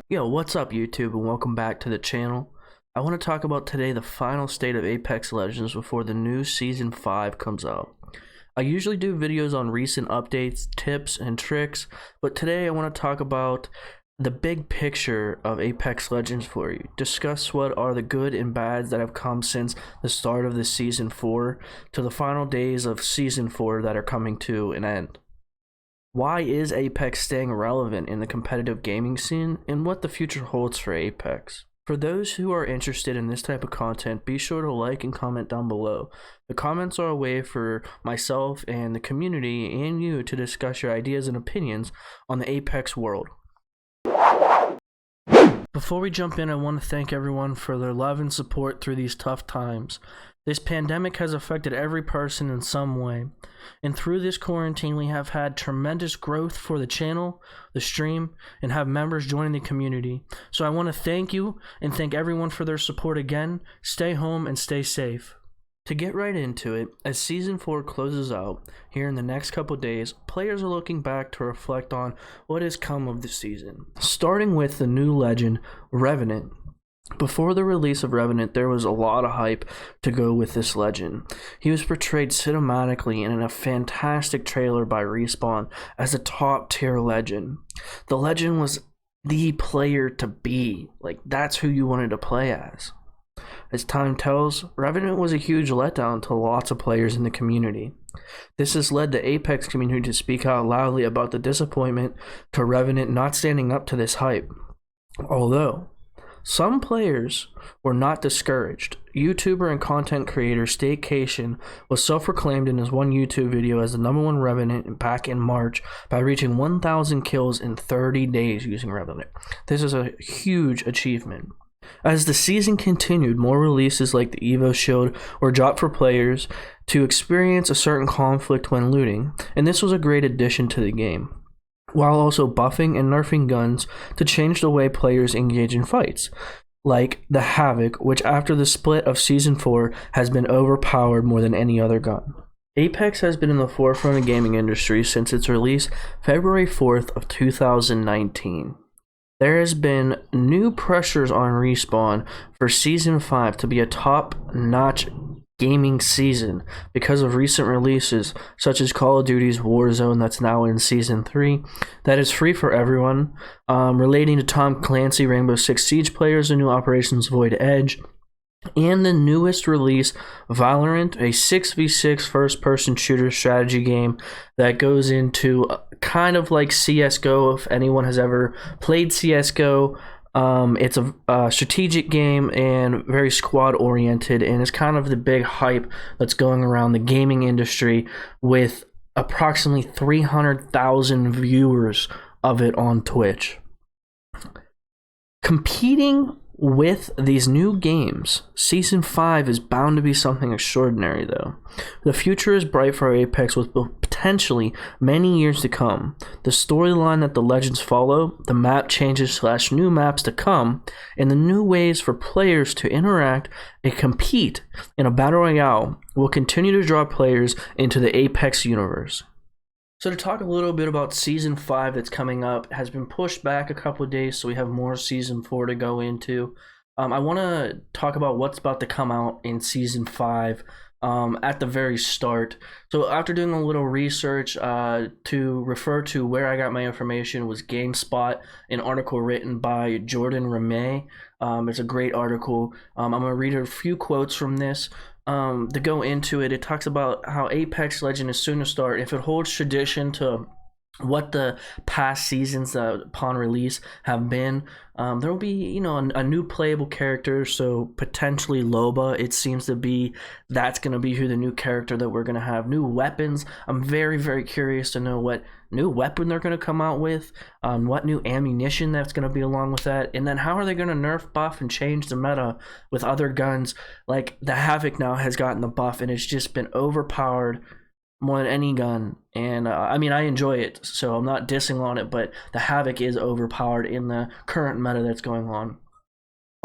Yo, what's up YouTube and welcome back to the channel. I want to talk about today the final state of Apex Legends before the new Season 5 comes out. I usually do videos on recent updates, tips, and tricks, but today I want to talk about the big picture of Apex Legends for you. Discuss what are the good and bads that have come since the start of the Season 4 to the final days of Season 4 that are coming to an end. Why is Apex staying relevant in the competitive gaming scene, and what the future holds for Apex? For those who are interested in this type of content, be sure to like and comment down below. The comments are a way for myself and the community and you to discuss your ideas and opinions on the Apex world. Before we jump in, I want to thank everyone for their love and support through these tough times. This pandemic has affected every person in some way, and through this quarantine we have had tremendous growth for the channel, the stream, and have members joining the community. So I want to thank you and thank everyone for their support again. Stay home and stay safe. To get right into it, as Season 4 closes out here in the next couple days, players are looking back to reflect on what has come of the season. Starting with the new legend, Revenant. Before the release of Revenant, there was a lot of hype to go with this legend. He was portrayed cinematically and in a fantastic trailer by Respawn as a top-tier legend. The legend was the player to be. That's who you wanted to play as. As time tells, Revenant was a huge letdown to lots of players in the community. This has led the Apex community to speak out loudly about the disappointment to Revenant not standing up to this hype. Although some players were not discouraged. YouTuber and content creator Staycation was self-proclaimed in his one YouTube video as the #1 Revenant back in March by reaching 1,000 kills in 30 days using Revenant. This is a huge achievement. As the season continued, more releases like the Evo Shield were dropped for players to experience a certain conflict when looting, and this was a great addition to the game, while also buffing and nerfing guns to change the way players engage in fights, like the Havoc, which after the split of Season 4 has been overpowered more than any other gun. Apex has been in the forefront of the gaming industry since its release February 4th of 2019. There has been new pressures on Respawn for Season 5 to be a top-notch gaming season because of recent releases such as Call of Duty's Warzone that's now in Season 3 that is free for everyone, relating to Tom Clancy Rainbow Six Siege players, the new Operations Void Edge, and the newest release, Valorant, a 6v6 first-person shooter strategy game that goes into kind of like CSGO, if anyone has ever played CSGO. It's a strategic game and very squad-oriented, and it's kind of the big hype that's going around the gaming industry with approximately 300,000 viewers of it on Twitch. Competing with these new games, Season 5 is bound to be something extraordinary, though. The future is bright for Apex with potentially many years to come. The storyline that the legends follow, the map changes / new maps to come, and the new ways for players to interact and compete in a battle royale will continue to draw players into the Apex universe. So to talk a little bit about Season 5 that's coming up, has been pushed back a couple of days, so we have more Season 4 to go into. I want to talk about what's about to come out in Season 5 at the very start. So after doing a little research, to refer to where I got my information was GameSpot, an article written by Jordan Ramey. It's a great article. I'm going to read a few quotes from this. To go into it, it talks about how Apex Legend is soon to start. If it holds tradition to what the past seasons upon release have been, there will be, a new playable character, so potentially Loba. It seems to be that's going to be who the new character that we're going to have. New weapons. I'm very, very curious to know what new weapon they're going to come out with, what new ammunition that's going to be along with that, and then how are they going to nerf, buff, and change the meta with other guns. Like the Havoc now has gotten the buff, and it's just been overpowered more than any gun, and I mean, I enjoy it, so I'm not dissing on it, but the Havoc is overpowered in the current meta that's going on.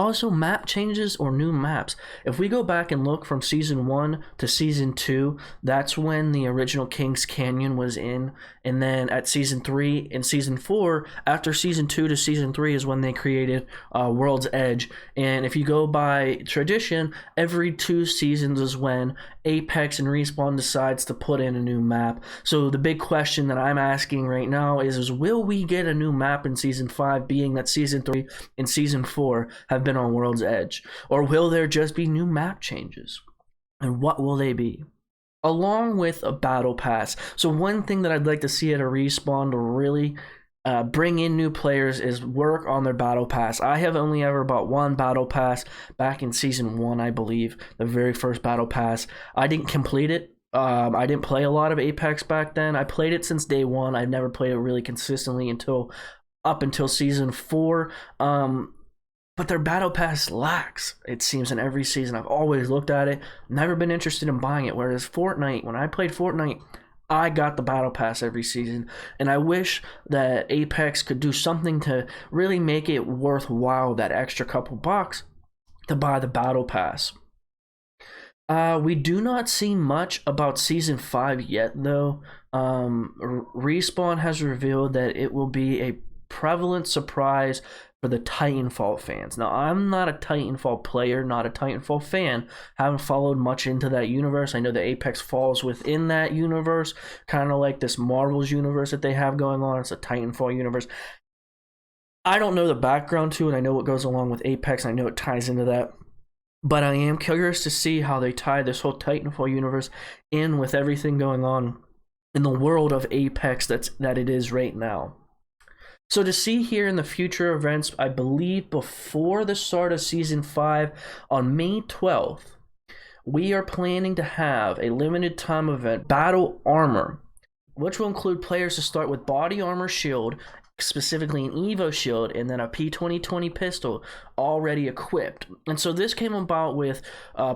Also, map changes or new maps. If we go back and look from Season 1 to Season 2, that's when the original King's Canyon was in. And then at Season 3 and Season 4, after Season 2 to Season 3 is when they created World's Edge. And if you go by tradition, every 2 seasons is when Apex and Respawn decides to put in a new map. So the big question that I'm asking right now is will we get a new map in Season 5, being that Season 3 and Season 4 have been on World's Edge? Or will there just be new map changes? And what will they be? Along with a battle pass. So one thing that I'd like to see at a Respawn to really bring in new players is work on their battle pass. I have only ever bought one battle pass back in Season 1, I believe, the very first battle pass. I didn't complete it. I didn't play a lot of Apex back then. I played it since day one. I've never played it really consistently until Season 4. But their battle pass lacks, it seems, in every season. I've always looked at it, never been interested in buying it. Whereas Fortnite, when I played Fortnite, I got the battle pass every season, and I wish that Apex could do something to really make it worthwhile, that extra couple bucks to buy the battle pass. We do not see much about Season 5 yet, though. Respawn has revealed that it will be a prevalent surprise for the Titanfall fans. Now, I'm not a Titanfall player, not a Titanfall fan. Haven't followed much into that universe. I know that Apex falls within that universe, kind of like this Marvel's universe that they have going on. It's a Titanfall universe. I don't know the background to it. I know what goes along with Apex. I know it ties into that. But I am curious to see how they tie this whole Titanfall universe in with everything going on in the world of Apex that it is right now. So to see here in the future events, I believe before the start of Season 5 on May 12th, we are planning to have a limited time event, Battle Armor, which will include players to start with body armor shield, specifically an Evo shield, and then a P2020 pistol already equipped. And so this came about with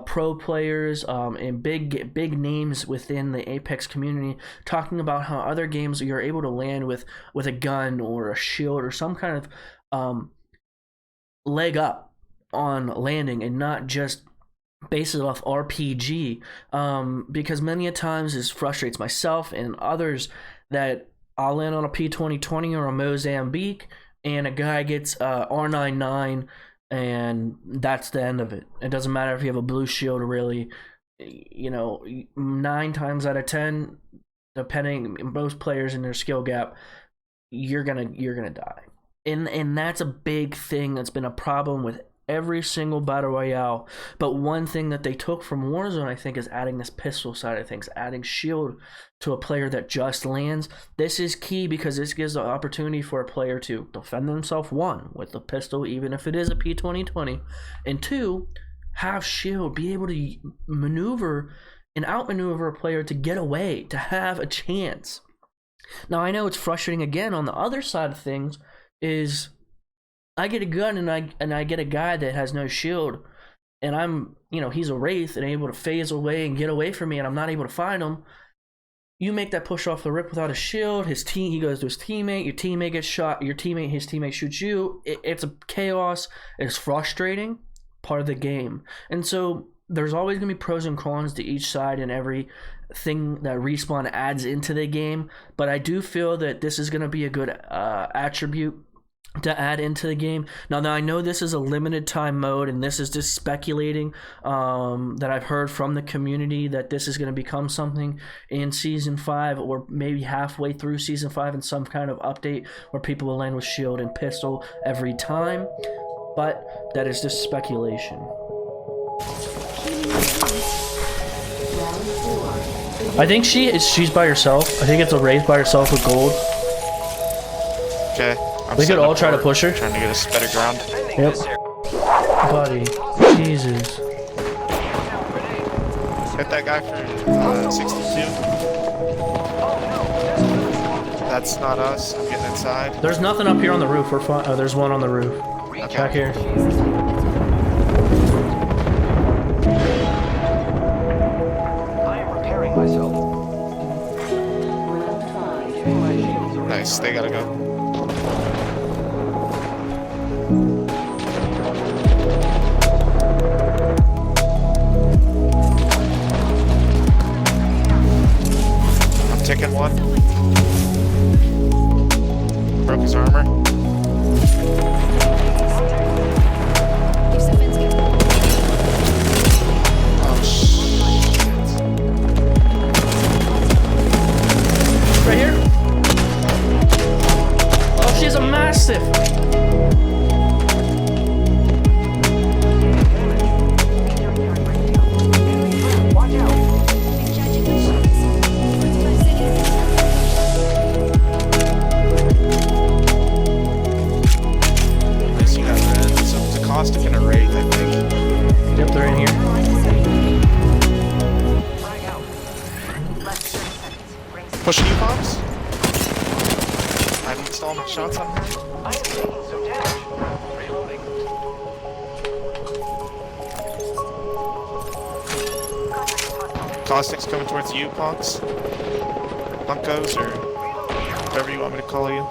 pro players and big names within the Apex community talking about how other games you're able to land with a gun or a shield or some kind of leg up on landing, and not just base it off RPG, because many a times this frustrates myself and others that I'll land on a P2020 or a Mozambique, and a guy gets R99, and that's the end of it. It doesn't matter if you have a blue shield, really. 9 times out of 10, depending most players in their skill gap, you're gonna die. And that's a big thing that's been a problem with every single battle royale. But one thing that they took from Warzone, I think, is adding this pistol side of things, adding shield to a player that just lands. This is key because this gives the opportunity for a player to defend themselves, one, with the pistol, even if it is a P2020, and two, have shield, be able to maneuver and outmaneuver a player to get away, to have a chance. Now, I know it's frustrating again on the other side of things is I get a gun and I get a guy that has no shield, and I'm, he's a wraith and able to phase away and get away from me, and I'm not able to find him. You make that push off the rip without a shield. He goes to his teammate. Your teammate gets shot. His teammate shoots you. It's a chaos. It's frustrating. Part of the game. And so there's always going to be pros and cons to each side and every thing that Respawn adds into the game. But I do feel that this is going to be a good attribute to add into the game. Now I know this is a limited time mode, and this is just speculating that I've heard from the community that this is going to become something in Season 5 or maybe halfway through Season 5 in some kind of update where people will land with shield and pistol every time, but that is just speculation. I think she's by herself. I think it's a race by herself with gold. Okay. We could all try to push her. Trying to get us better ground. Yep. Buddy. Jesus. Hit that guy for 62. That's not us. I'm getting inside. There's nothing up here on the roof. We're fine. Oh, there's one on the roof. Okay. Back here. I am repairing myself. Nice. They gotta go. There's a mastiff. Watch out. Nice, you got red. So it's a caustic and a wraith, I think. Yep, they're in here. Frag out. Less than 30 seconds. Rings. Pushing you, Pops. I'm installing shots on her. I am taking some damage. Reloading. Caustic's coming towards you, Punks. Punkos, or whatever you want me to call you.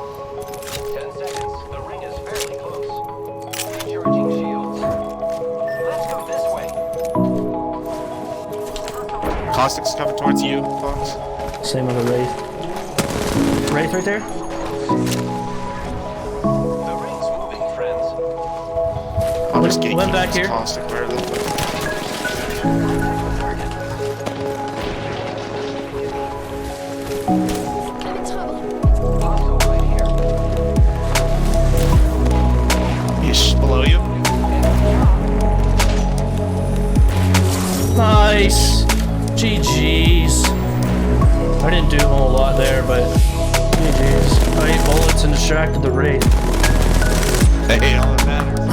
10 seconds. The ring is fairly close. Recharging shields. Let's go this way. Caustic's coming towards you, Punks. Same with the Wraith. Wraith right there? The ring's moving, friends. I'll just get One back here. Caustic, where the Hostile right here. Ish below you. Nice. GG's. I didn't do a whole lot there, but GG's. I ate bullets and distracted the Wraith. Hey, all that matters.